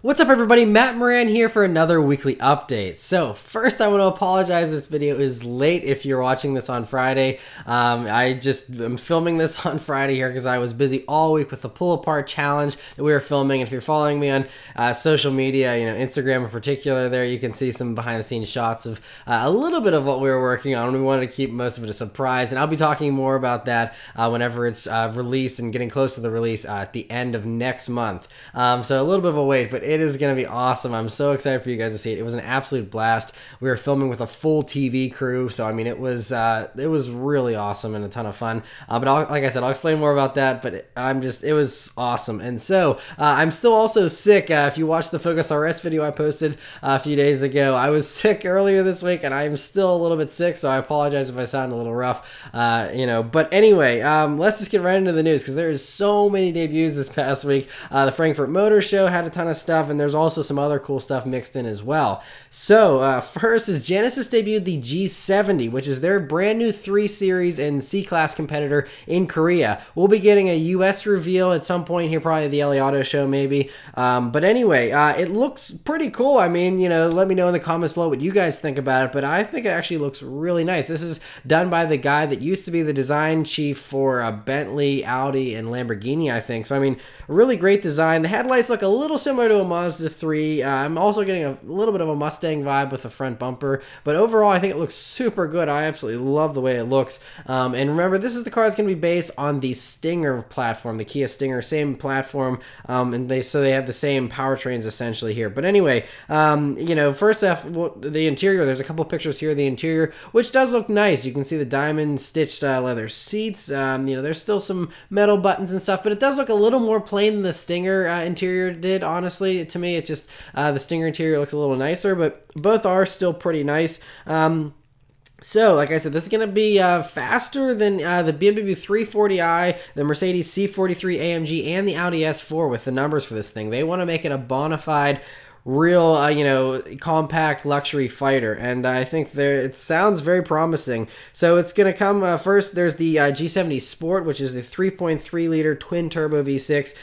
What's up everybody, Matt Moran here for another weekly update. So first I want to apologize, this video is late if you're watching this on Friday. I'm filming this on Friday here because I was busy all week with the pull apart challenge that we were filming. And if you're following me on social media, you know, Instagram in particular, there you can see some behind the scenes shots of a little bit of what we were working on. We wanted to keep most of it a surprise, and I'll be talking more about that whenever it's released and getting close to the release at the end of next month. So a little bit of a wait, but it is going to be awesome. I'm so excited for you guys to see it. It was an absolute blast. We were filming with a full TV crew, so I mean it was really awesome and a ton of fun. But like I said, I'll explain more about that. But it was awesome. And so I'm still also sick. If you watched the Focus RS video I posted a few days ago, I was sick earlier this week, and I'm still a little bit sick. So I apologize if I sound a little rough. You know. But anyway, let's just get right into the news because there is so many debuts this past week. The Frankfurt Motor Show had a ton of stuff, and there's also some other cool stuff mixed in as well. So first is Genesis debuted the G70, which is their brand new 3 Series and C-Class competitor in Korea. We'll be getting a US reveal at some point here, probably the LA Auto Show maybe. But anyway, it looks pretty cool. I mean, you know, let me know in the comments below what you guys think about it, but I think it actually looks really nice. This is done by the guy that used to be the design chief for Bentley, Audi, and Lamborghini, I think. So I mean, really great design. The headlights look a little similar to a Mazda 3. I'm also getting a little bit of a Mustang vibe with the front bumper, but overall I think it looks super good. I absolutely love the way it looks. And remember, this is the car that's going to be based on the Stinger platform, the Kia Stinger, same platform, and they have the same powertrains essentially here. But anyway, you know, first off, the interior, there's a couple pictures here of the interior, which does look nice. You can see the diamond stitched leather seats. You know, there's still some metal buttons and stuff, but it does look a little more plain than the Stinger interior did, honestly. To me, it just the Stinger interior looks a little nicer, but both are still pretty nice. So, like I said, this is going to be faster than the BMW 340i, the Mercedes C43 AMG, and the Audi S4 with the numbers for this thing. They want to make it a bona fide real, you know, compact luxury fighter, and I think it sounds very promising. So it's going to come first. There's the G70 Sport, which is the 3.3 liter twin turbo V6.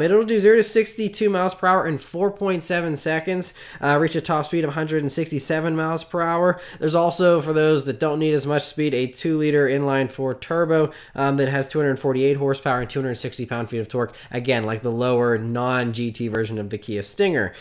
It'll do 0 to 62 miles per hour in 4.7 seconds, reach a top speed of 167 miles per hour. There's also, for those that don't need as much speed, a 2 liter inline 4 turbo that has 248 horsepower and 260 pound-feet of torque. Again, like the lower non-GT version of the Kia Stinger.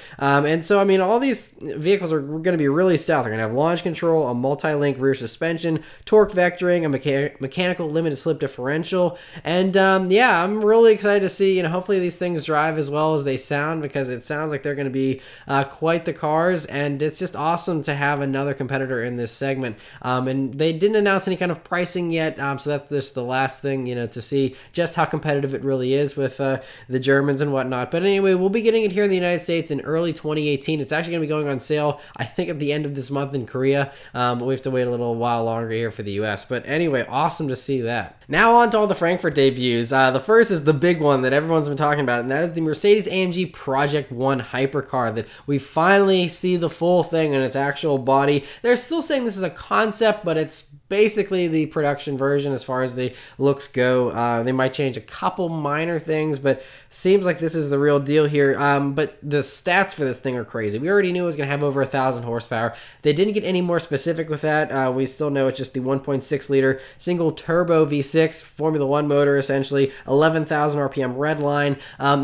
And so, I mean, all these vehicles are going to be really stealth. They're going to have launch control, a multi-link rear suspension, torque vectoring, a mechanical limited slip differential. And yeah, I'm really excited to see, you know, hopefully these things drive as well as they sound, because it sounds like they're going to be quite the cars. And it's just awesome to have another competitor in this segment. And they didn't announce any kind of pricing yet. So that's just the last thing, you know, to see just how competitive it really is with the Germans and whatnot. But anyway, we'll be getting it here in the United States in early 2018. It's actually going to be going on sale, I think, at the end of this month in Korea, but we have to wait a little while longer here for the US. But anyway, awesome to see that. Now on to all the Frankfurt debuts. The first is the big one that everyone's been talking about, and that is the Mercedes-AMG Project ONE hypercar that we finally see the full thing in its actual body. They're still saying this is a concept, but it's basically the production version as far as the looks go. They might change a couple minor things, but seems like this is the real deal here. But the stats for this thing are crazy. We already knew it was going to have over 1,000 horsepower. They didn't get any more specific with that. We still know it's just the 1.6 liter single turbo V6 Formula One motor, essentially 11,000 RPM redline.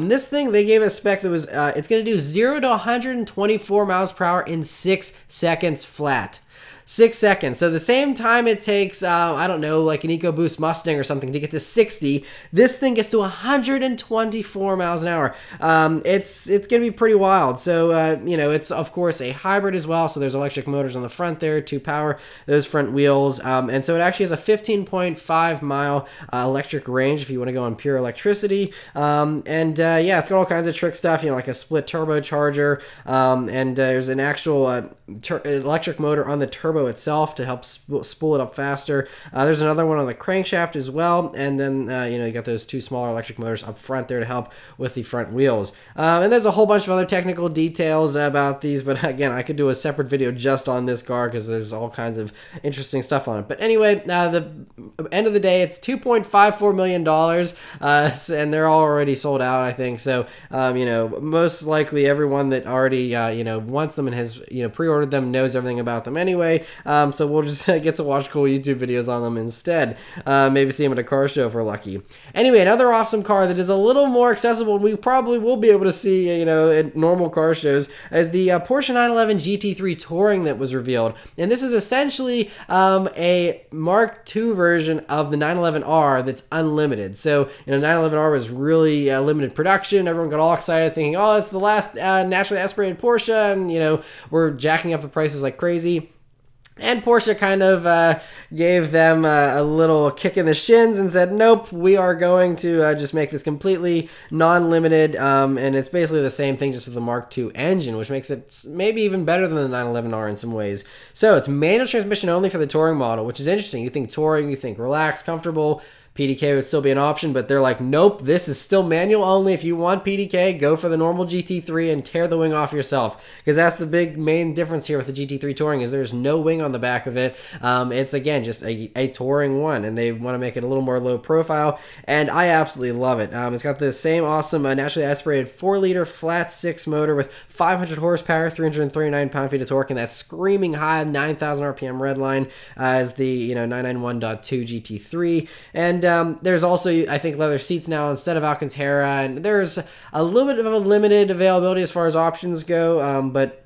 This thing, they gave a spec that was it's going to do 0 to 124 miles per hour in 6 seconds flat. 6 seconds. So the same time it takes, I don't know, like an EcoBoost Mustang or something to get to 60, this thing gets to 124 miles an hour. It's going to be pretty wild. So, you know, it's, of course, a hybrid as well. So there's electric motors on the front there to power those front wheels. And so it actually has a 15.5 mile electric range if you want to go on pure electricity. Yeah, it's got all kinds of trick stuff, you know, like a split turbocharger. And there's an actual electric motor on the turbo turbo itself to help spool it up faster. There's another one on the crankshaft as well, and then you know, you got those two smaller electric motors up front there to help with the front wheels. And there's a whole bunch of other technical details about these, but again, I could do a separate video just on this car because there's all kinds of interesting stuff on it. But anyway, the end of the day, it's $2.54 million, and they're already sold out, I think. So, you know, most likely everyone that already, you know, wants them and has, you know, pre-ordered them knows everything about them anyway. So we'll just get to watch cool YouTube videos on them instead. Maybe see them at a car show if we're lucky. Anyway, another awesome car that is a little more accessible, and we probably will be able to see, you know, at normal car shows, is the Porsche 911 GT3 Touring that was revealed. And this is essentially a Mark II version of the 911R that's unlimited. So, you know, 911R was really limited production. Everyone got all excited thinking, oh, it's the last naturally aspirated Porsche, and, you know, we're jacking up the prices like crazy. And Porsche kind of gave them a little kick in the shins and said, nope, we are going to just make this completely non-limited, and it's basically the same thing just with the Mark II engine, which makes it maybe even better than the 911R in some ways. So it's manual transmission only for the Touring model, which is interesting. You think Touring, you think relaxed, comfortable, PDK would still be an option, but they're like, nope, this is still manual only. If you want PDK, go for the normal GT3 and tear the wing off yourself, because that's the big main difference here with the GT3 Touring is there's no wing on the back of it. It's, again, just a Touring one, and they want to make it a little more low profile, and I absolutely love it. It's got the same awesome naturally aspirated 4-liter flat 6 motor with 500 horsepower, 339 pound-feet of torque, and that screaming high 9,000 RPM redline as the, you know, 991.2 GT3. And there's also, I think, leather seats now instead of Alcantara, and there's a little bit of a limited availability as far as options go, but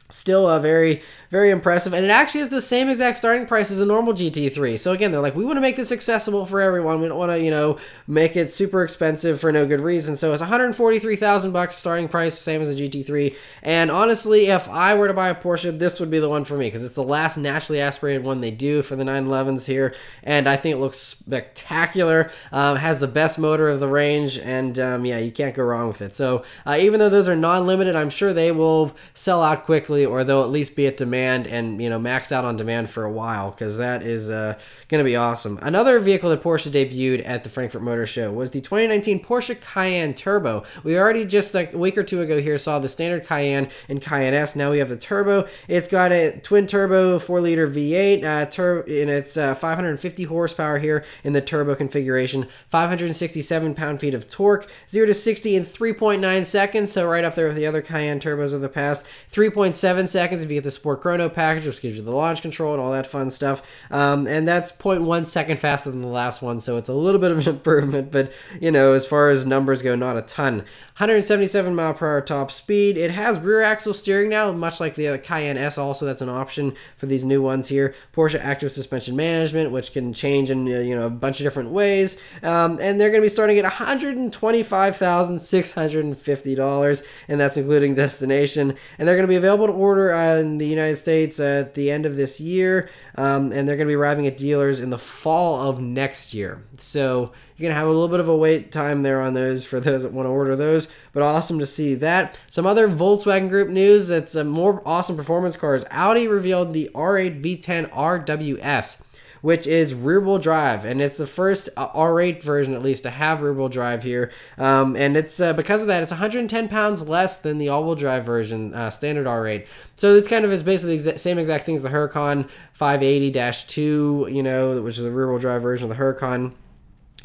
still very, very impressive. And it actually is the same exact starting price as a normal GT3. So again, they're like, we want to make this accessible for everyone. We don't want to, you know, make it super expensive for no good reason. So it's $143,000 starting price, same as a GT3. And honestly, if I were to buy a Porsche, this would be the one for me, because it's the last naturally aspirated one they do for the 911s here. And I think it looks spectacular. Has the best motor of the range, and yeah, you can't go wrong with it. So even though those are non-limited, I'm sure they will sell out quickly, or they'll at least be at demand and, you know, maxed out on demand for a while, because that is going to be awesome. Another vehicle that Porsche debuted at the Frankfurt Motor Show was the 2019 Porsche Cayenne Turbo. We already just like a week or two ago here saw the standard Cayenne and Cayenne S. Now we have the Turbo. It's got a twin turbo 4-liter V8, and it's 550 horsepower here in the turbo configuration, 567 pound-feet of torque, 0 to 60 in 3.9 seconds, so right up there with the other Cayenne turbos of the past, 3.7 seconds if you get the Sport Chrono package, which gives you the launch control and all that fun stuff. And that's 0.1 second faster than the last one, so it's a little bit of an improvement, but, you know, as far as numbers go, not a ton. 177 mile per hour top speed. It has rear axle steering now, much like the Cayenne S also. That's an option for these new ones here. Porsche active suspension management, which can change in, you know, a bunch of different ways. And they're going to be starting at $125,650, and that's including destination. And they're going to be available to order in the United States at the end of this year, and they're going to be arriving at dealers in the fall of next year. So you're going to have a little bit of a wait time there on those for those that want to order those, but awesome to see that. Some other Volkswagen Group news, that's more awesome performance cars. Audi revealed the R8 V10 RWS, which is rear-wheel drive, and it's the first R8 version, at least, to have rear-wheel drive here. And it's because of that, it's 110 pounds less than the all-wheel drive version, standard R8. So it's kind of is basically the same exact things the Huracan 580-2, you know, which is a rear-wheel drive version of the Huracan.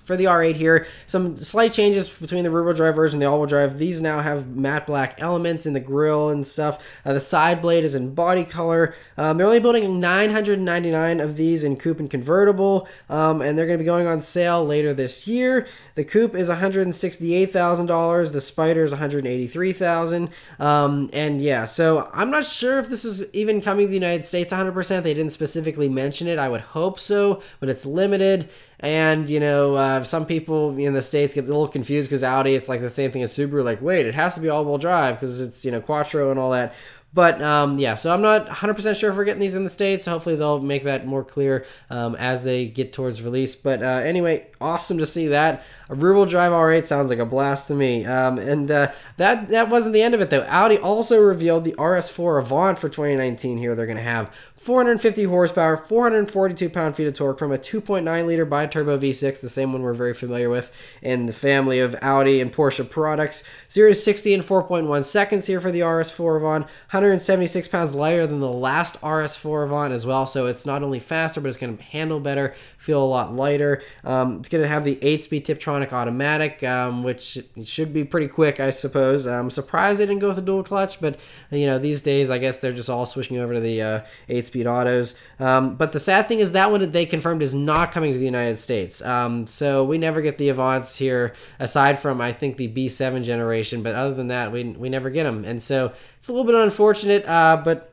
For the R8 here, some slight changes between the rear-wheel drive version and the all-wheel drive. These now have matte black elements in the grille and stuff. The side blade is in body color. They're only building 999 of these in coupe and convertible, and they're going to be going on sale later this year. The coupe is $168,000. The Spider is $183,000. And yeah, so I'm not sure if this is even coming to the United States 100%. They didn't specifically mention it. I would hope so, but it's limited. And, you know, some people in the States get a little confused because Audi, it's like the same thing as Subaru. Like, wait, it has to be all-wheel drive because it's, you know, Quattro and all that. But, yeah, so I'm not 100% sure if we're getting these in the States. Hopefully they'll make that more clear as they get towards release. But anyway, awesome to see that. A rear-wheel drive R8 sounds like a blast to me. That wasn't the end of it, though. Audi also revealed the RS4 Avant for 2019 here. They're going to have 450 horsepower, 442 pound-feet of torque from a 2.9-liter bi-turbo V6, the same one we're very familiar with in the family of Audi and Porsche products. 0 to 60 in 4.1 seconds here for the RS4 Avant. 176 pounds lighter than the last RS4 Avant as well, so it's not only faster, but it's going to handle better, feel a lot lighter. It's going to have the 8-speed Tiptronic automatic, which should be pretty quick, I suppose. I'm surprised they didn't go with the dual clutch, but you know, these days I guess they're just all switching over to the 8-speed autos. But the sad thing is that one that they confirmed is not coming to the United States. So we never get the Avants here, aside from I think the B7 generation, but other than that, we never get them. And so it's a little bit unfortunate, but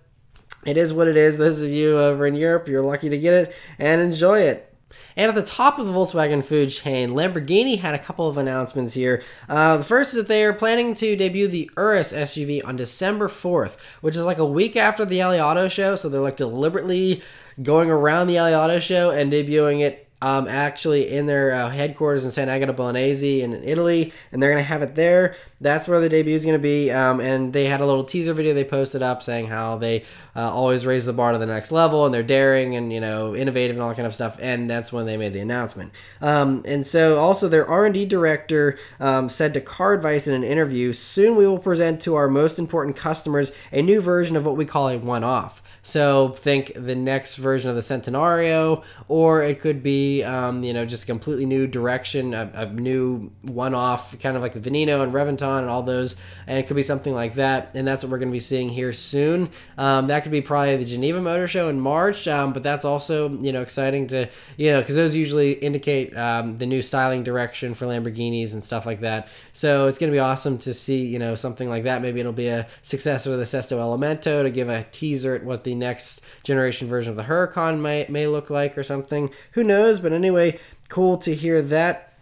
it is what it is. Those of you over in Europe, you're lucky to get it and enjoy it. And at the top of the Volkswagen food chain, Lamborghini had a couple of announcements here. The first is that they are planning to debut the Urus SUV on December 4th, which is like a week after the LA Auto Show, so they're like deliberately going around the LA Auto Show and debuting it actually in their headquarters in San Agata Bolognese in Italy, and they're going to have it there. That's where the debut is going to be, and they had a little teaser video they posted up saying how they always raise the bar to the next level, and they're daring and, you know, innovative and all that kind of stuff, and that's when they made the announcement. And so also their R&D director said to Car Advice in an interview, "Soon we will present to our most important customers a new version of what we call a one-off." So think the next version of the Centenario, or it could be, you know, just a completely new direction, a new one-off, kind of like the Veneno and Reventon and all those, and it could be something like that, and that's what we're going to be seeing here soon. That could be probably the Geneva Motor Show in March, but that's also, you know, exciting to, you know, because those usually indicate the new styling direction for Lamborghinis and stuff like that. So it's going to be awesome to see, you know, something like that. Maybe it'll be a successor to the Sesto Elemento to give a teaser at what the next generation version of the Huracan may look like or something. Who knows? But anyway, cool to hear that.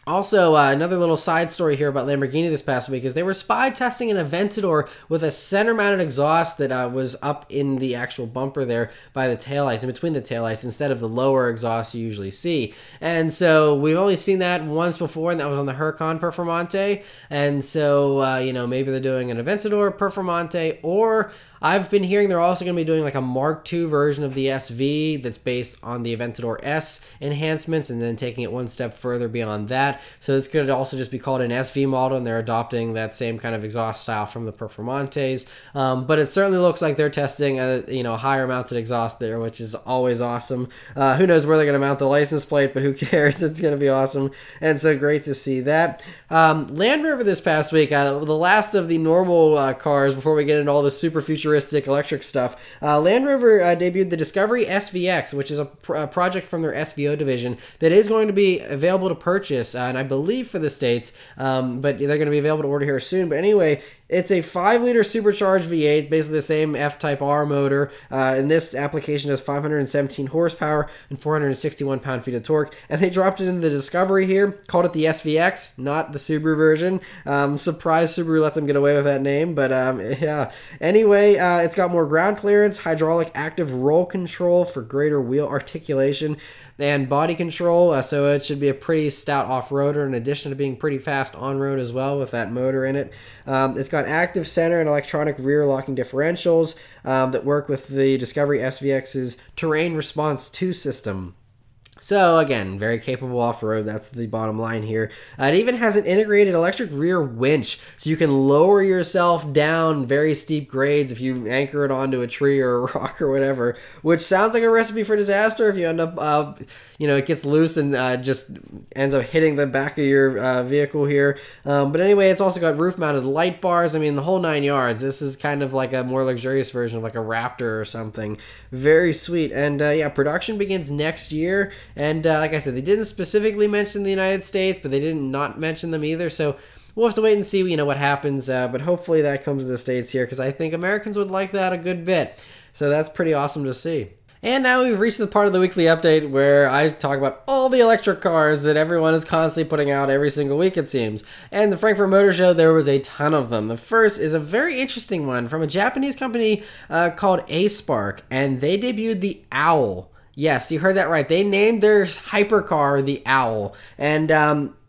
Also, another little side story here about Lamborghini this past week is they were spy testing an Aventador with a center-mounted exhaust that was up in the actual bumper there by the taillights, in between the taillights, instead of the lower exhaust you usually see. And so we've only seen that once before, and that was on the Huracan Performante. And so, you know, maybe they're doing an Aventador Performante, or I've been hearing they're also going to be doing like a Mark II version of the SV that's based on the Aventador S enhancements and then taking it one step further beyond that. So this could also just be called an SV model, and they're adopting that same kind of exhaust style from the Performantes. But it certainly looks like they're testing a, you know, higher mounted exhaust there, which is always awesome. Who knows where they're going to mount the license plate, but who cares? It's going to be awesome. And so great to see that. Land Rover this past week, the last of the normal cars before we get into all the super futuristic electric stuff. Land Rover debuted the Discovery SVX, which is a project from their SVO division that is going to be available to purchase, and I believe for the States, but they're going to be available to order here soon. But anyway, it's a 5-liter supercharged V8, basically the same F-Type R motor. And this application has 517 horsepower and 461 pound-feet of torque. And they dropped it into the Discovery here, called it the SVX, not the Subaru version. Surprised Subaru let them get away with that name, but yeah. Anyway, it's got more ground clearance, hydraulic active roll control for greater wheel articulation, and body control, so it should be a pretty stout off-roader in addition to being pretty fast on-road as well with that motor in it. It's got active center and electronic rear locking differentials that work with the Discovery SVX's Terrain Response 2 system. So again, very capable off-road, that's the bottom line here. It even has an integrated electric rear winch, so you can lower yourself down very steep grades if you anchor it onto a tree or a rock or whatever, which sounds like a recipe for disaster if you end up, you know, it gets loose and just ends up hitting the back of your vehicle here. But anyway, it's also got roof-mounted light bars. I mean, the whole 9 yards. This is kind of like a more luxurious version of like a Raptor or something. Very sweet. And yeah, production begins next year. And like I said, they didn't specifically mention the United States, but they didn't not mention them either. So we'll have to wait and see, you know, what happens. But hopefully that comes to the States here, because I think Americans would like that a good bit. So that's pretty awesome to see. And now we've reached the part of the weekly update where I talk about all the electric cars that everyone is constantly putting out every single week, it seems. And the Frankfurt Motor Show, there was a ton of them. The first is a very interesting one from a Japanese company called Aspark, and they debuted the Owl. Yes, you heard that right. They named their hypercar the Owl. And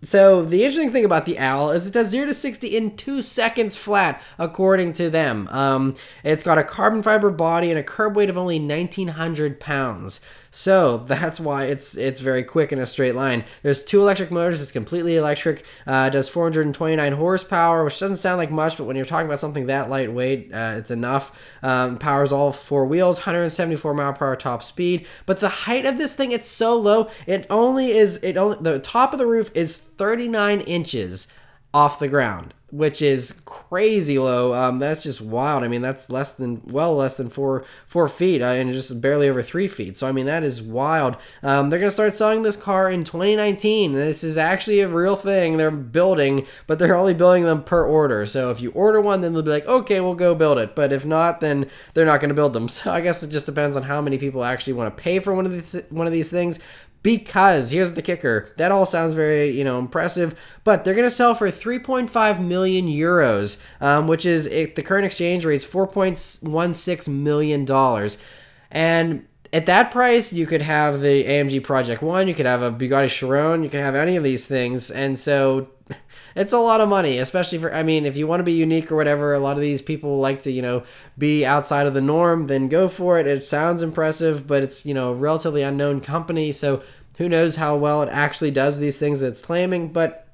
So the interesting thing about the Owl is it does 0 to 60 in 2 seconds flat, according to them. It's got a carbon fiber body and a curb weight of only 1,900 pounds. So that's why it's very quick in a straight line. There's 2 electric motors. It's completely electric. It does 429 horsepower, which doesn't sound like much, but when you're talking about something that lightweight, it's enough. Powers all 4 wheels, 174 mile per hour top speed. But the height of this thing, it's so low. The top of the roof is 39 inches off the ground, which is crazy low. That's just wild. I mean, that's less than 4 feet and just barely over 3 feet. So I mean, that is wild. They're gonna start selling this car in 2019. This is actually a real thing they're building, but they're only building them per order. So if you order one, then they'll be like, okay, we'll go build it. But if not, then they're not gonna build them. So I guess it just depends on how many people actually want to pay for one of these things. Because here's the kicker, that all sounds very, impressive, but they're gonna sell for 3.5 million euros, which is the current exchange rate is $4.16 million. And at that price, you could have the AMG Project ONE, you could have a Bugatti Chiron, you could have any of these things, and so it's a lot of money, especially for, I mean, if you want to be unique or whatever, a lot of these people like to, be outside of the norm, then go for it. It sounds impressive, but it's, a relatively unknown company, so who knows how well it actually does these things that it's claiming, but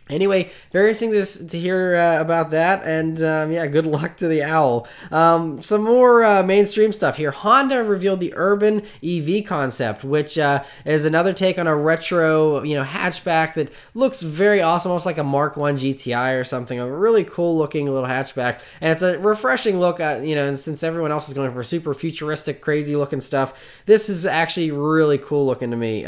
anyway, very interesting to hear about that, and yeah, good luck to the Owl. Some more mainstream stuff here. Honda revealed the Urban EV concept, which is another take on a retro, hatchback that looks very awesome, almost like a Mark I GTI or something. A really cool looking little hatchback, and it's a refreshing look. And since everyone else is going for super futuristic, crazy looking stuff, this is actually really cool looking to me.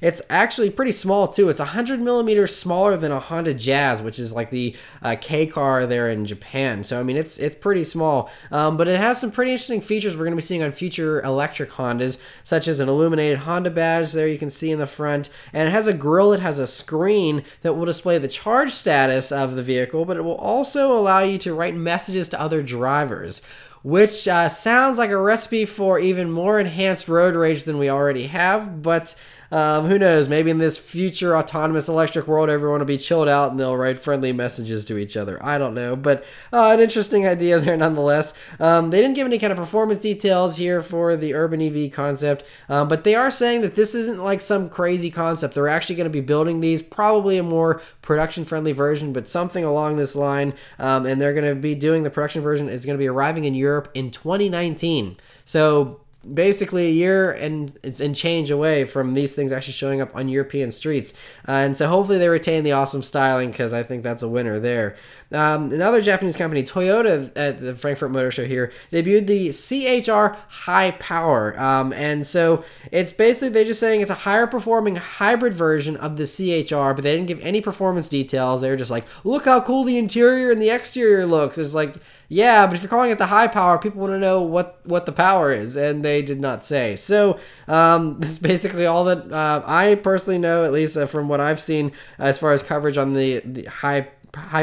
It's actually pretty small too. It's 100 millimeters smaller than a Honda Jazz, which is like the K car there in Japan. So I mean, it's pretty small, but it has some pretty interesting features we're going to be seeing on future electric Hondas, such as an illuminated Honda badge there you can see in the front, and it has a grille that has a screen that will display the charge status of the vehicle, but it will also allow you to write messages to other drivers, which sounds like a recipe for even more enhanced road rage than we already have, but who knows, maybe in this future autonomous electric world, everyone will be chilled out and they'll write friendly messages to each other. I don't know, but an interesting idea there nonetheless. They didn't give any kind of performance details here for the Urban EV concept, but they are saying that this isn't like some crazy concept. They're actually going to be building these, probably a more production-friendly version, but something along this line, and they're going to be doing the production version. It's going to be arriving in Europe in 2019. So basically a year and change away from these things actually showing up on European streets, and so hopefully they retain the awesome styling, because I think that's a winner there. Another Japanese company, Toyota, at the Frankfurt Motor Show here, debuted the CHR High Power, and so it's basically, they're just saying it's a higher performing hybrid version of the CHR, but they didn't give any performance details. They were just like, look how cool the interior and the exterior looks. It's like, yeah, but if you're calling it the high power, people want to know what the power is, and they did not say. So that's basically all that I personally know, at least from what I've seen as far as coverage on the high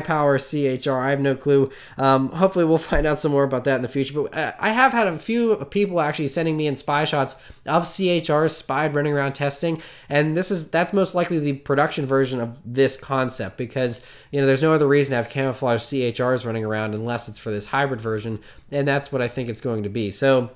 power CHR. I have no clue. Hopefully we'll find out some more about that in the future, but I have had a few people actually sending me in spy shots of CHRs spied running around testing, and that's most likely the production version of this concept, because there's no other reason to have camouflage CHRs running around unless it's for this hybrid version, and that's what I think it's going to be. So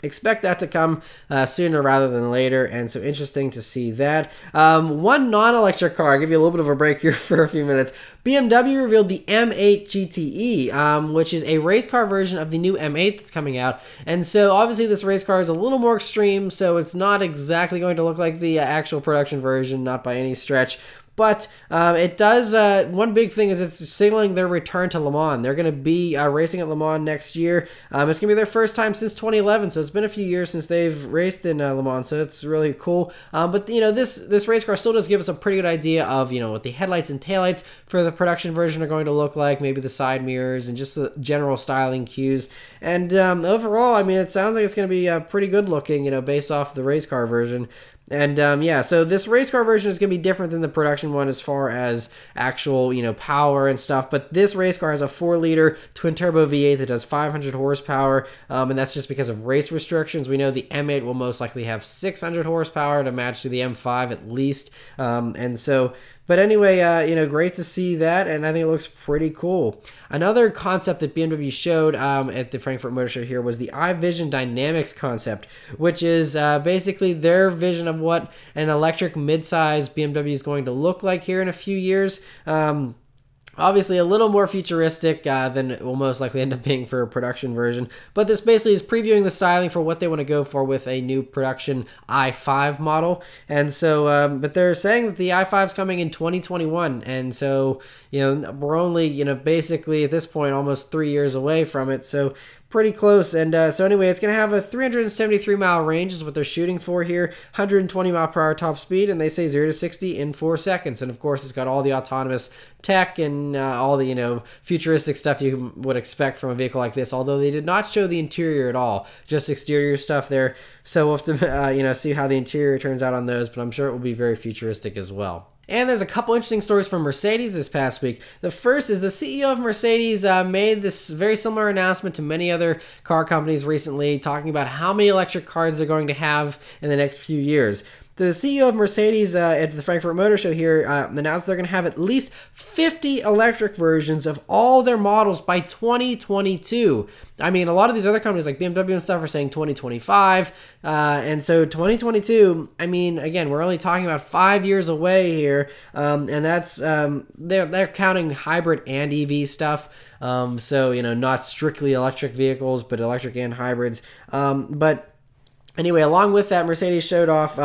expect that to come sooner rather than later, and so interesting to see that. One non-electric car, I'll give you a little bit of a break here for a few minutes. BMW revealed the M8 GTE, which is a race car version of the new M8 that's coming out, and so obviously this race car is a little more extreme, so it's not exactly going to look like the actual production version, not by any stretch. But it does, one big thing is it's signaling their return to Le Mans. They're going to be racing at Le Mans next year. It's going to be their first time since 2011, so it's been a few years since they've raced in Le Mans, so it's really cool. But, this race car still does give us a pretty good idea of, what the headlights and taillights for the production version are going to look like, maybe the side mirrors and just the general styling cues. And overall, I mean, it sounds like it's going to be pretty good looking, based off the race car version. And yeah, so this race car version is going to be different than the production one as far as actual, power and stuff. But this race car has a 4-liter twin-turbo V8 that does 500 horsepower, and that's just because of race restrictions. We know the M8 will most likely have 600 horsepower to match to the M5 at least, and so But anyway, great to see that, and I think it looks pretty cool. Another concept that BMW showed at the Frankfurt Motor Show here was the iVision Dynamics concept, which is basically their vision of what an electric midsize BMW is going to look like here in a few years. Obviously, a little more futuristic than it will most likely end up being for a production version. But this basically is previewing the styling for what they want to go for with a new production i5 model. And so, but they're saying that the i5 is coming in 2021. And so, we're only, basically at this point almost 3 years away from it. So pretty close. And so anyway, it's going to have a 373-mile range is what they're shooting for here, 120-mile-per-hour top speed, and they say 0 to 60 in 4 seconds. And of course, it's got all the autonomous tech and all the futuristic stuff you would expect from a vehicle like this. Although they did not show the interior at all, just exterior stuff there. So we'll have to see how the interior turns out on those. But I'm sure it will be very futuristic as well. And there's a couple interesting stories from Mercedes this past week. The first is the CEO of Mercedes made this very similar announcement to many other car companies recently, talking about how many electric cars they're going to have in the next few years. The CEO of Mercedes at the Frankfurt Motor Show here announced they're going to have at least 50 electric versions of all their models by 2022. I mean, a lot of these other companies like BMW and stuff are saying 2025. And so 2022, I mean, again, we're only talking about 5 years away here. And that's, they're counting hybrid and EV stuff. So, not strictly electric vehicles, but electric and hybrids. But anyway, along with that, Mercedes showed off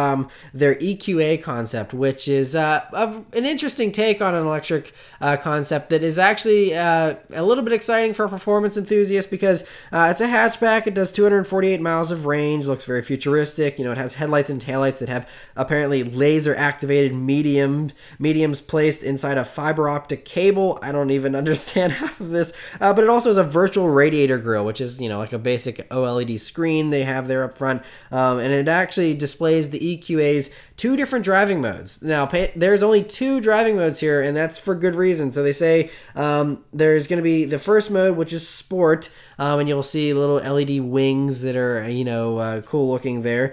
their EQA concept, which is an interesting take on an electric concept that is actually a little bit exciting for performance enthusiasts because it's a hatchback. It does 248 miles of range, looks very futuristic. It has headlights and taillights that have apparently laser-activated mediums placed inside a fiber optic cable. I don't even understand half of this, but it also has a virtual radiator grille, which is, like a basic OLED screen they have there up front. And it actually displays the EQA's 2 different driving modes. Now, there's only 2 driving modes here, and that's for good reason. So they say there's going to be the first mode, which is Sport, and you'll see little LED wings that are, cool looking there.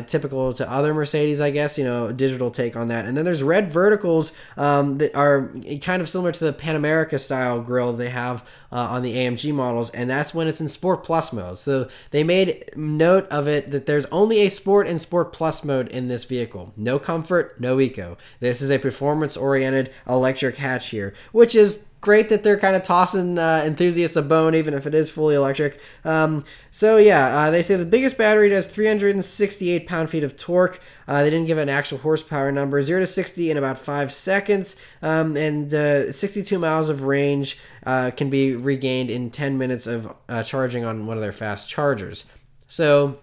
Typical to other Mercedes, I guess, a digital take on that. And then there's red verticals that are kind of similar to the Pan America style grille they have on the AMG models, and that's when it's in Sport Plus mode. So they made note of it that there's only a Sport and Sport Plus mode in this vehicle. No comfort, no eco. This is a performance-oriented electric hatch here, which is great that they're kind of tossing enthusiasts a bone, even if it is fully electric. So yeah, they say the biggest battery does 368 pound-feet of torque. They didn't give an actual horsepower number. 0 to 60 in about 5 seconds, and 62 miles of range can be regained in 10 minutes of charging on one of their fast chargers. So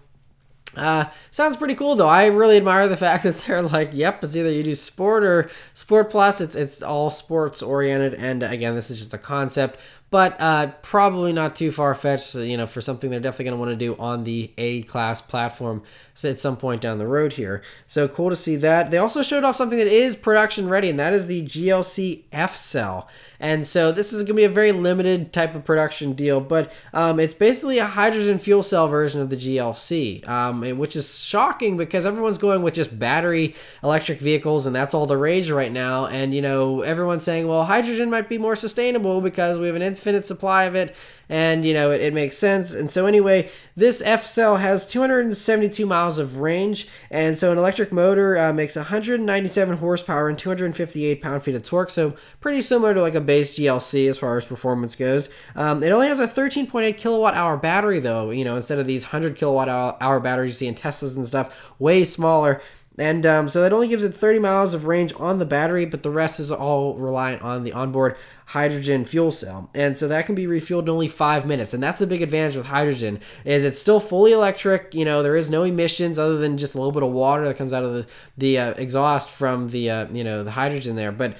sounds pretty cool though. I really admire the fact that they're like, yep, it's either you do Sport or Sport Plus. It's all sports oriented, and again, this is just a concept, but probably not too far-fetched, for something they're definitely going to want to do on the A-Class platform at some point down the road here. So cool to see that. They also showed off something that is production ready, and that is the GLC F-Cell. And so this is going to be a very limited type of production deal, but it's basically a hydrogen fuel cell version of the GLC, which is shocking because everyone's going with just battery electric vehicles, and that's all the rage right now. And, everyone's saying, well, hydrogen might be more sustainable because we have an infinite supply of it, and, it makes sense. And so anyway, this F-Cell has 272 miles of range, and so an electric motor makes 197 horsepower and 258 pound-feet of torque, so pretty similar to like a base GLC as far as performance goes. It only has a 13.8 kilowatt-hour battery, though, instead of these 100 kilowatt-hour batteries you see in Teslas and stuff, way smaller. And so that only gives it 30 miles of range on the battery, but the rest is all reliant on the onboard hydrogen fuel cell. And so that can be refueled in only 5 minutes. And that's the big advantage with hydrogen, is it's still fully electric. There is no emissions other than just a little bit of water that comes out of the exhaust from the, the hydrogen there. But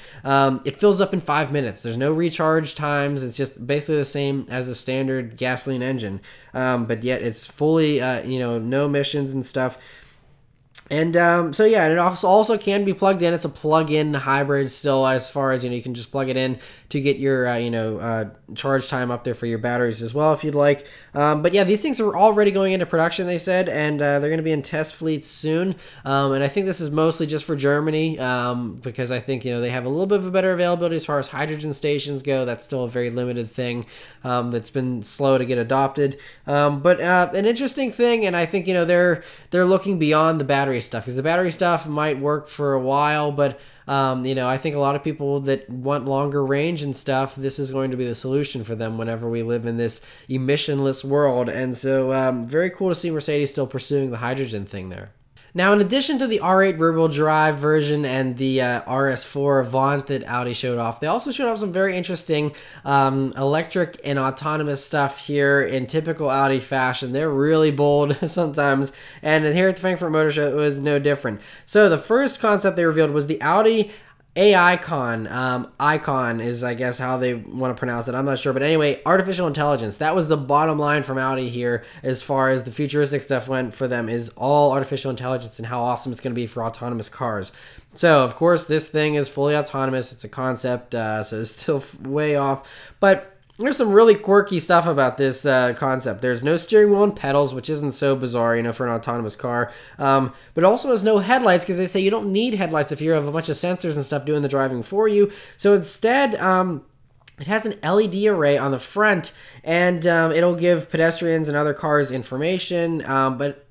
it fills up in 5 minutes. There's no recharge times. It's just basically the same as a standard gasoline engine. But yet it's fully, no emissions and stuff. And so yeah, and it also can be plugged in. It's a plug-in hybrid still, as far as you can just plug it in to get your charge time up there for your batteries as well if you'd like. But yeah, these things are already going into production, they said, and they're going to be in test fleets soon. And I think this is mostly just for Germany because I think they have a little bit of a better availability as far as hydrogen stations go. That's still a very limited thing that's been slow to get adopted. But an interesting thing, and I think they're looking beyond the battery stuff, because the battery stuff might work for a while, but I think a lot of people that want longer range and stuff, this is going to be the solution for them whenever we live in this emissionless world. And so very cool to see Mercedes still pursuing the hydrogen thing there. Now, in addition to the R8 rear-wheel drive version and the RS4 Avant that Audi showed off, they also showed off some very interesting electric and autonomous stuff here in typical Audi fashion. They're really bold sometimes, and here at the Frankfurt Motor Show, it was no different. So the first concept they revealed was the Audi AICON. ICON is, I guess, how they want to pronounce it. I'm not sure. But anyway, artificial intelligence. That was the bottom line from Audi here as far as the futuristic stuff went for them, is all artificial intelligence and how awesome it's going to be for autonomous cars. So, of course, this thing is fully autonomous. It's a concept, so it's still way off. But there's some really quirky stuff about this concept. There's no steering wheel and pedals, which isn't so bizarre, for an autonomous car. But it also has no headlights, because they say you don't need headlights if you have a bunch of sensors and stuff doing the driving for you. So instead, it has an LED array on the front, and it'll give pedestrians and other cars information, but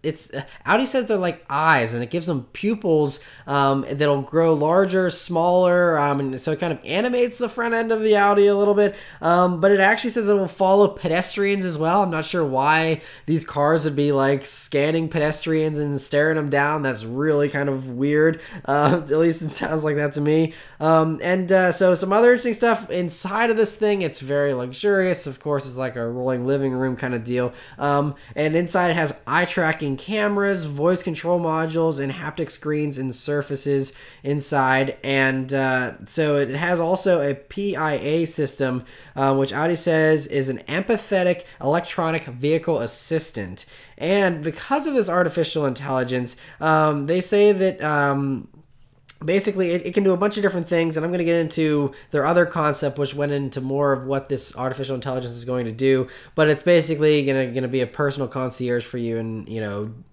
Audi says they're like eyes, and it gives them pupils that'll grow larger, smaller, and so it kind of animates the front end of the Audi a little bit, but it actually says it will follow pedestrians as well. I'm not sure why these cars would be like scanning pedestrians and staring them down. That's really kind of weird. At least it sounds like that to me. So some other interesting stuff inside of this thing. It's very luxurious. Of course, it's like a rolling living room kind of deal. And inside it has eye tracking cameras, voice control modules, and haptic screens and surfaces inside. And so it has also a PIA system, which Audi says is an empathetic electronic vehicle assistant. And because of this artificial intelligence, they say that basically it can do a bunch of different things, and I'm going to get into their other concept, which went into more of what this artificial intelligence is going to do. But it's basically going to be a personal concierge for you, and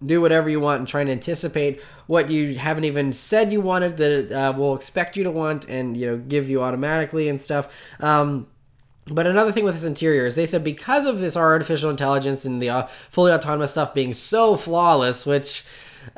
do whatever you want and try and anticipate what you haven't even said you wanted, that it will expect you to want, and give you automatically and stuff. But another thing with this interior is they said because of this artificial intelligence and the fully autonomous stuff being so flawless, which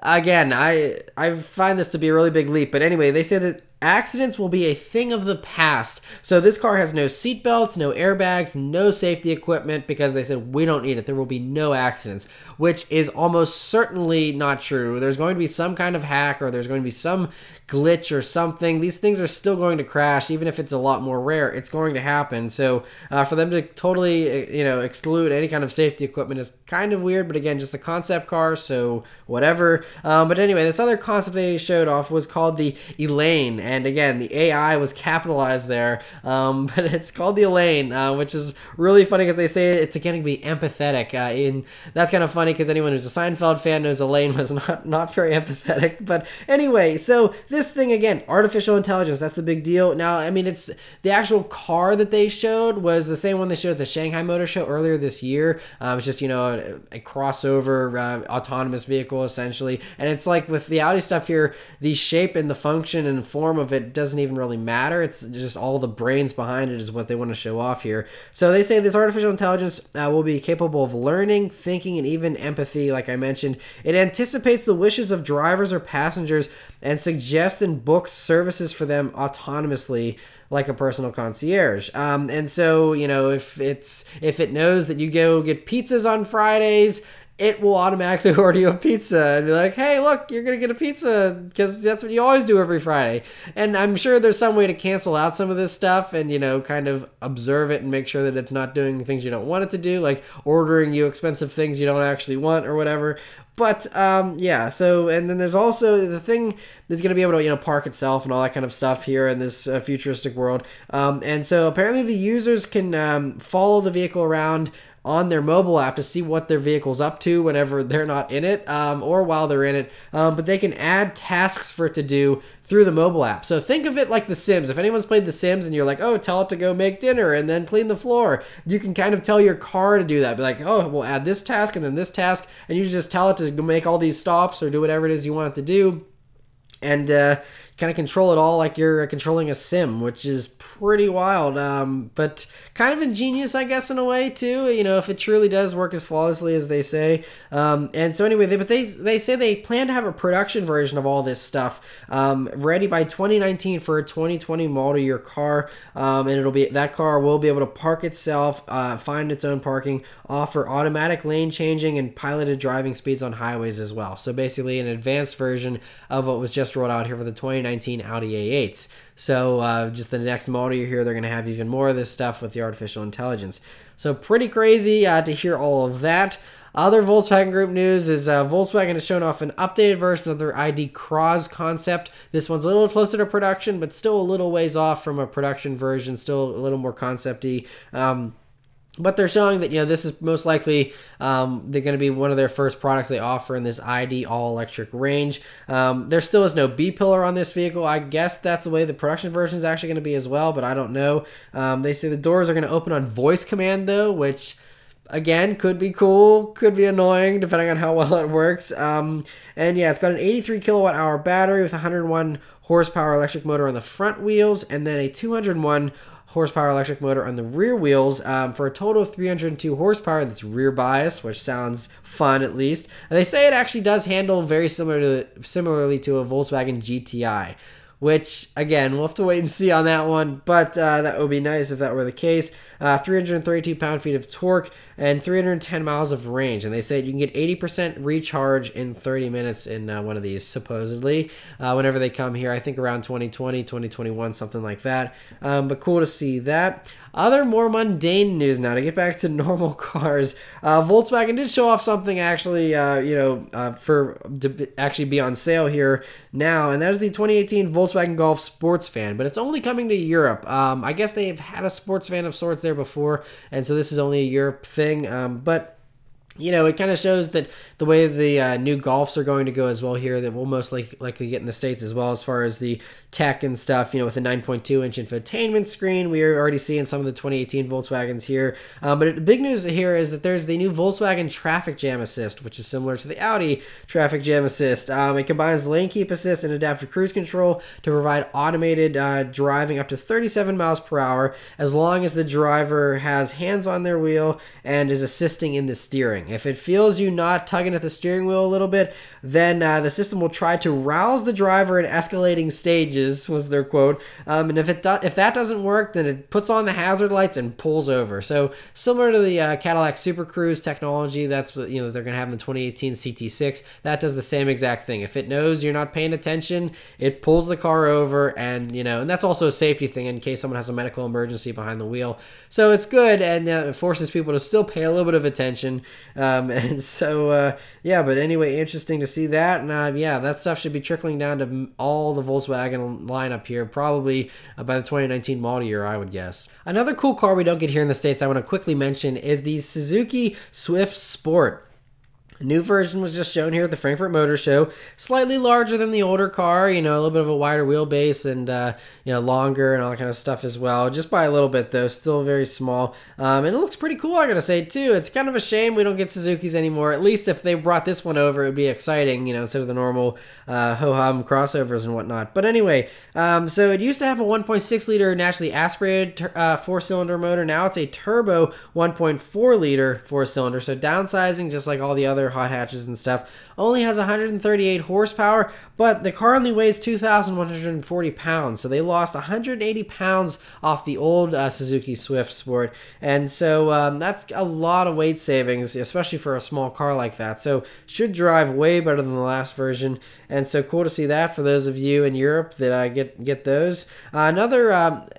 again, I find this to be a really big leap. But anyway, they say that accidents will be a thing of the past. So this car has no seat belts, no airbags, no safety equipment, because they said we don't need it. There will be no accidents, which is almost certainly not true. There's going to be some kind of hack, or there's going to be some glitch or something. These things are still going to crash, even if it's a lot more rare. It's going to happen. So for them to totally exclude any kind of safety equipment is kind of weird. But again, just a concept car, so whatever. But anyway, this other concept they showed off was called the ELAINE. And again, the AI was capitalized there, but it's called the ELAINE, which is really funny because they say it's going to be empathetic. And that's kind of funny because anyone who's a Seinfeld fan knows ELAINE was not very empathetic. But anyway, so this thing, again, artificial intelligence, that's the big deal. Now, I mean, it's the actual car that they showed was the same one they showed at the Shanghai Motor Show earlier this year. It's just, a crossover autonomous vehicle, essentially. And it's like with the Audi stuff here, the shape and the function and form of it doesn't even really matter. It's just all the brains behind it is what they want to show off here. So they say this artificial intelligence will be capable of learning, thinking, and even empathy, like I mentioned. It anticipates the wishes of drivers or passengers and suggests and books services for them autonomously, like a personal concierge. And so, if it knows that you go get pizzas on Fridays, it will automatically order you a pizza and be like, hey, look, you're going to get a pizza because that's what you always do every Friday. And I'm sure there's some way to cancel out some of this stuff and, kind of observe it and make sure that it's not doing things you don't want it to do, like ordering you expensive things you don't actually want or whatever. But, yeah, so, and then there's also the thing that's going to be able to, park itself and all that kind of stuff here in this futuristic world. And so apparently the users can follow the vehicle around on their mobile app to see what their vehicle's up to whenever they're not in it, or while they're in it. But they can add tasks for it to do through the mobile app. So think of it like The Sims. If anyone's played The Sims and you're like, oh, tell it to go make dinner and then clean the floor, you can kind of tell your car to do that. Be like, oh, we'll add this task and then this task, and you just tell it to make all these stops or do whatever it is you want it to do. And kind of control it all like you're controlling a sim, which is pretty wild, but kind of ingenious, I guess, in a way too. You know, if it truly does work as flawlessly as they say. And so anyway, they say they plan to have a production version of all this stuff ready by 2019 for a 2020 model year car, and that car will be able to park itself, find its own parking, offer automatic lane changing and piloted driving speeds on highways as well. So basically, an advanced version of what was just rolled out here for the 2019 Audi A8s. So just the next model year here, they're going to have even more of this stuff with the artificial intelligence. So pretty crazy to hear all of that. Other Volkswagen Group news is Volkswagen has shown off an updated version of their ID Crozz concept. This one's a little closer to production, but still a little ways off from a production version, still a little more concept-y. But they're showing that, you know, this is most likely they're going to be one of their first products they offer in this ID all-electric range. There still is no B-pillar on this vehicle. I guess that's the way the production version is actually going to be as well, but I don't know. They say the doors are going to open on voice command, though, which, again, could be cool, could be annoying, depending on how well it works. And yeah, it's got an 83 kilowatt-hour battery with 101 horsepower electric motor on the front wheels, and then a 201 horsepower electric motor on the rear wheels, for a total of 302 horsepower. That's rear bias, which sounds fun at least. And they say it actually does handle very similarly to a Volkswagen GTI, which, again, we'll have to wait and see on that one, but that would be nice if that were the case. 332 pound-feet of torque and 310 miles of range, and they say you can get 80% recharge in 30 minutes in one of these, supposedly, whenever they come here. I think around 2020, 2021, something like that, but cool to see that. Other more mundane news now, to get back to normal cars. Volkswagen did show off something actually, to actually be on sale here now, and that is the 2018 Volkswagen Golf Sportsvan, but it's only coming to Europe. I guess they've had a Sportsvan of sorts there before, and so this is only a Europe thing, but you know, it kind of shows that the way the new Golfs are going to go as well here, that we'll most likely get in the States as well, as far as the tech and stuff, you know, with a 9.2-inch infotainment screen. We are already seeing some of the 2018 Volkswagens here. But the big news here is that there's the new Volkswagen Traffic Jam Assist, which is similar to the Audi Traffic Jam Assist. It combines lane keep assist and adaptive cruise control to provide automated driving up to 37 miles per hour, as long as the driver has hands on their wheel and is assisting in the steering. If it feels you not tugging at the steering wheel a little bit, then the system will try to rouse the driver in escalating stages, was their quote. And if that doesn't work, then it puts on the hazard lights and pulls over. So similar to the Cadillac Super Cruise technology, that's what, you know, they're going to have in the 2018 CT6. That does the same exact thing. If it knows you're not paying attention, it pulls the car over, and you know, and that's also a safety thing in case someone has a medical emergency behind the wheel. So it's good, and it forces people to still pay a little bit of attention. And so, yeah, but anyway, interesting to see that. And yeah, that stuff should be trickling down to all the Volkswagen lineup here, probably by the 2019 model year, I would guess. Another cool car we don't get here in the States I want to quickly mention is the Suzuki Swift Sport. A new version was just shown here at the Frankfurt Motor Show. Slightly larger than the older car, you know, a little bit of a wider wheelbase and, you know, longer and all that kind of stuff as well. Just by a little bit, though, still very small. And it looks pretty cool, I gotta say, too. It's kind of a shame we don't get Suzukis anymore. At least if they brought this one over, it would be exciting, you know, instead of the normal ho-hum crossovers and whatnot. But anyway, so it used to have a 1.6-liter naturally aspirated four-cylinder motor. Now it's a turbo 1.4-liter four-cylinder. So downsizing, just like all the other hot hatches and stuff. Only has 138 horsepower, but the car only weighs 2,140 pounds, so they lost 180 pounds off the old Suzuki Swift Sport, and so that's a lot of weight savings, especially for a small car like that. So should drive way better than the last version, and so cool to see that for those of you in Europe that get those. Another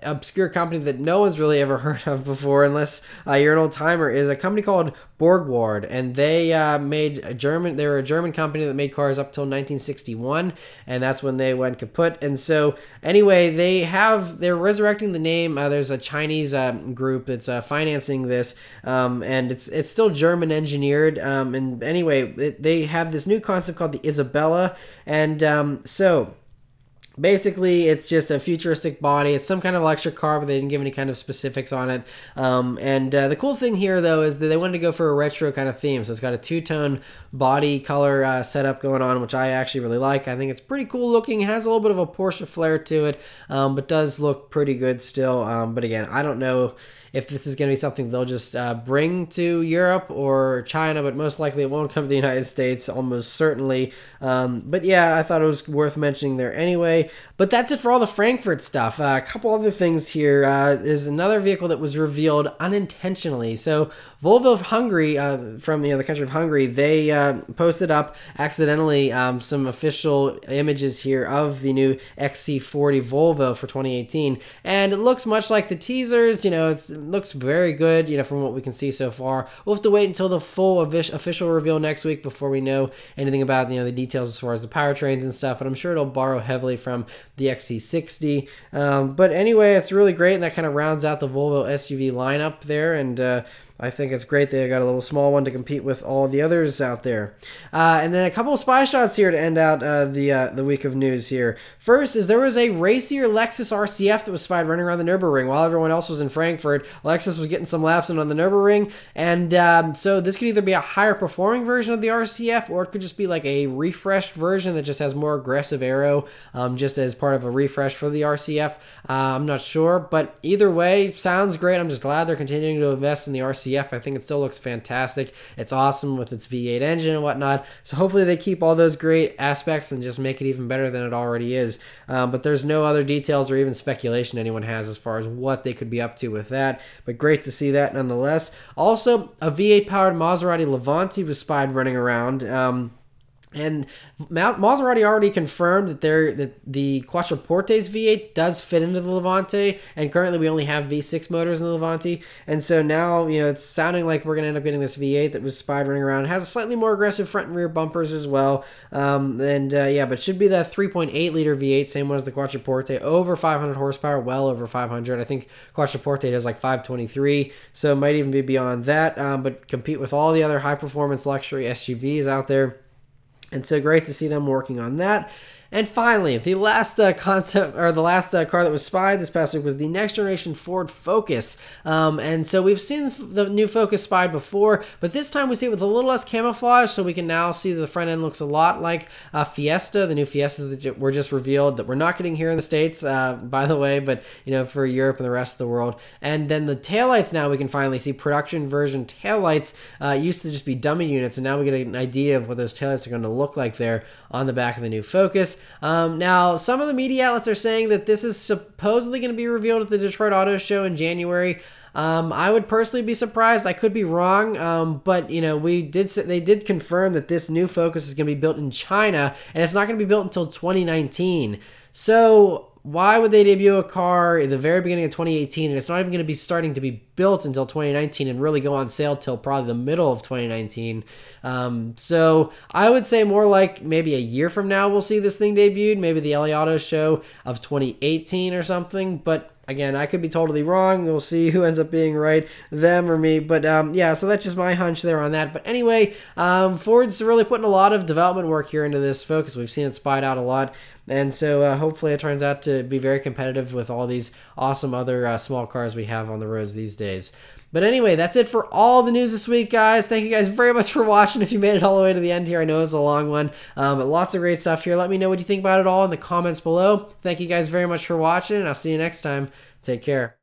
obscure company that no one's really ever heard of before, unless you're an old timer, is a company called Borgward, and they they were a German company that made cars up till 1961, and that's when they went kaput. And so anyway, they're resurrecting the name. There's a Chinese group that's financing this, and it's still German engineered. And anyway, they have this new concept called the Isabella, and so basically, it's just a futuristic body. It's some kind of electric car, but they didn't give any kind of specifics on it. And the cool thing here, though, is that they wanted to go for a retro kind of theme. So it's got a two-tone body color setup going on, which I actually really like. I think it's pretty cool looking. It has a little bit of a Porsche flair to it, but does look pretty good still. But again, I don't know if this is going to be something they'll just bring to Europe or China, but most likely it won't come to the United States, almost certainly. But yeah, I thought it was worth mentioning there anyway. But that's it for all the Frankfurt stuff. A couple other things here. There's another vehicle that was revealed unintentionally. So Volvo of Hungary, from the country of Hungary, they posted up accidentally some official images here of the new XC40 Volvo for 2018, and it looks much like the teasers. It looks very good, from what we can see so far. We'll have to wait until the full official reveal next week before we know anything about the details as far as the powertrains and stuff. But I'm sure it'll borrow heavily from the XC60. But anyway, it's really great, and that kind of rounds out the Volvo SUV lineup there. And I think it's great they got a little small one to compete with all the others out there. And then a couple of spy shots here to end out the week of news here. First is there was a racier Lexus RC F that was spied running around the Nürburgring while everyone else was in Frankfurt. Lexus was getting some laps in on the Nürburgring, and so this could either be a higher performing version of the RC F, or it could just be like a refreshed version that just has more aggressive aero, just as part of a refresh for the RC F. I'm not sure, but either way, sounds great. I'm just glad they're continuing to invest in the RC F. I think it still looks fantastic. It's awesome with its V8 engine and whatnot. So hopefully they keep all those great aspects and just make it even better than it already is. But there's no other details or even speculation anyone has as far as what they could be up to with that. But great to see that nonetheless. Also, a V8 powered Maserati Levante was spied running around. And Maserati already confirmed that the Quattroporte's V8 does fit into the Levante, and currently we only have V6 motors in the Levante. And so now, it's sounding like we're going to end up getting this V8 that was spied running around. It has a slightly more aggressive front and rear bumpers as well. Yeah, but should be that 3.8 liter V8, same one as the Quattroporte, over 500 horsepower, well over 500. I think Quattroporte does like 523, so it might even be beyond that, but compete with all the other high performance luxury SUVs out there. And so great to see them working on that. And finally, the last car that was spied this past week was the next generation Ford Focus. And so we've seen the new Focus spied before, but this time we see it with a little less camouflage, so we can now see that the front end looks a lot like a Fiesta, the new Fiestas that were just revealed that we're not getting here in the States, by the way, but for Europe and the rest of the world. And then the taillights, now we can finally see production version taillights. Used to just be dummy units, and now we get an idea of what those taillights are going to look like there on the back of the new Focus. Now, some of the media outlets are saying that this is supposedly going to be revealed at the Detroit Auto Show in January. I would personally be surprised. I could be wrong, but they did confirm that this new Focus is going to be built in China, and it's not going to be built until 2019. So why would they debut a car at the very beginning of 2018, and it's not even going to be starting to be built until 2019 and really go on sale till probably the middle of 2019? So I would say more like maybe a year from now we'll see this thing debuted, maybe the LA Auto Show of 2018 or something, but again, I could be totally wrong. We'll see who ends up being right, them or me. But yeah, so that's just my hunch there on that. But anyway, Ford's really putting a lot of development work here into this Focus. We've seen it spied out a lot. And so hopefully it turns out to be very competitive with all these awesome other small cars we have on the roads these days. But anyway, that's it for all the news this week, guys. Thank you guys very much for watching. If you made it all the way to the end here, I know it's a long one, but lots of great stuff here. Let me know what you think about it all in the comments below. Thank you guys very much for watching, and I'll see you next time. Take care.